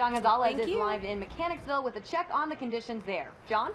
John Gonzalez is live in Mechanicsville with a check on the conditions there. John?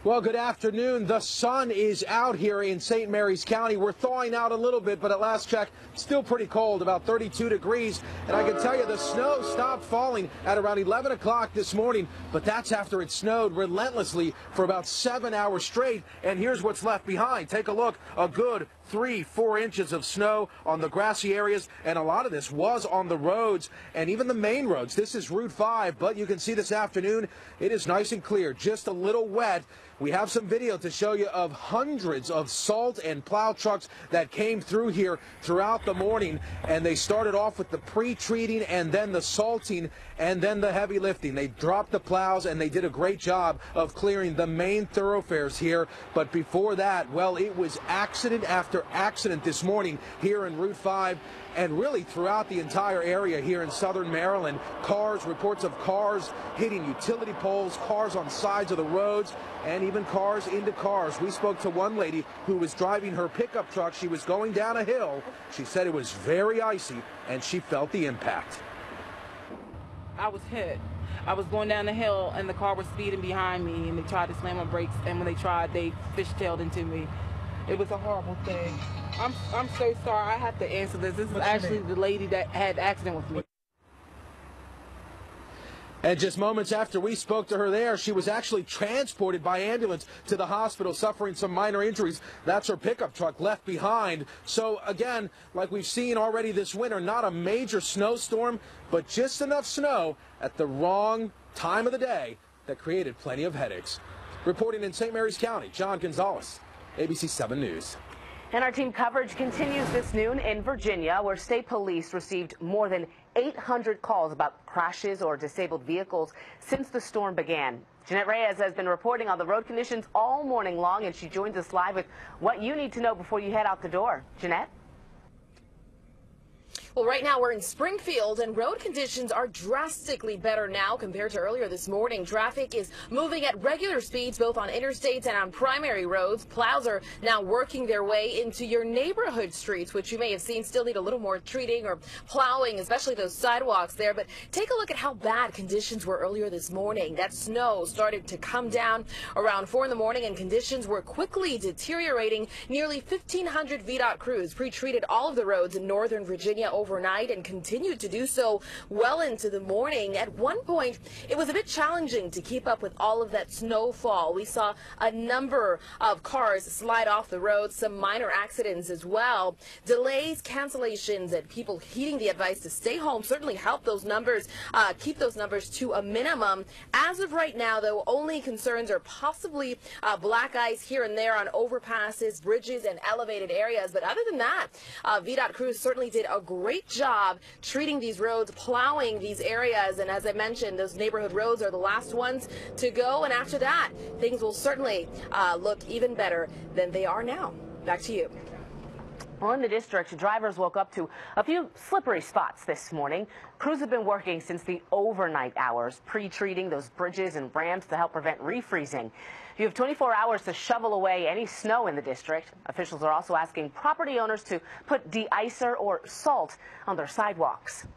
Well, good afternoon. The sun is out here in St. Mary's County. We're thawing out a little bit, but at last check, still pretty cold, about 32 degrees. And I can tell you the snow stopped falling at around 11 o'clock this morning, but that's after it snowed relentlessly for about 7 hours straight. And here's what's left behind. Take a look. A good 3-4 inches of snow on the grassy areas, and a lot of this was on the roads and even the main roads. This is Route 5, but you can see this afternoon it is nice and clear, just a little wet. We have some video to show you of hundreds of salt and plow trucks that came through here throughout the morning, and they started off with the pre-treating and then the salting and then the heavy lifting. They dropped the plows and they did a great job of clearing the main thoroughfares here. But before that, well, it was accident after accident this morning here in Route 5 and really throughout the entire area here in southern Maryland. Reports of cars hitting utility poles, cars on sides of the roads, and even cars into cars. We spoke to one lady who was driving her pickup truck. She was going down a hill. She said it was very icy and she felt the impact. I was hit. I was going down the hill and the car was speeding behind me and they tried to slam on brakes, and when they tried, they fishtailed into me. It was a horrible thing. I'm so sorry. I have to answer this. This is actually the lady that had an accident with me. And just moments after we spoke to her there, she was actually transported by ambulance to the hospital suffering some minor injuries. That's her pickup truck left behind. So again, like we've seen already this winter, not a major snowstorm, but just enough snow at the wrong time of the day that created plenty of headaches. Reporting in St. Mary's County, John Gonzalez, ABC 7 News. And our team coverage continues this noon in Virginia, where state police received more than 800 calls about crashes or disabled vehicles since the storm began. Jeanette Reyes has been reporting on the road conditions all morning long, and she joins us live with what you need to know before you head out the door. Jeanette? Well, right now we're in Springfield, and road conditions are drastically better now compared to earlier this morning. Traffic is moving at regular speeds both on interstates and on primary roads. Plows are now working their way into your neighborhood streets, which you may have seen still need a little more treating or plowing, especially those sidewalks there. But take a look at how bad conditions were earlier this morning. That snow started to come down around 4 in the morning, and conditions were quickly deteriorating. Nearly 1,500 VDOT crews pre-treated all of the roads in northern Virginia overnight and continued to do so well into the morning. At one point, it was a bit challenging to keep up with all of that snowfall. We saw a number of cars slide off the road, some minor accidents as well. Delays, cancellations, and people heeding the advice to stay home certainly help those numbers, keep those numbers to a minimum. As of right now, though, only concerns are possibly black ice here and there on overpasses, bridges, and elevated areas. But other than that, VDOT crews certainly did a great job treating these roads, plowing these areas, and as I mentioned, those neighborhood roads are the last ones to go, and after that, things will certainly look even better than they are now. Back to you. Well, in the district, drivers woke up to a few slippery spots this morning. Crews have been working since the overnight hours, pre-treating those bridges and ramps to help prevent refreezing. You have 24 hours to shovel away any snow in the district. Officials are also asking property owners to put de-icer or salt on their sidewalks.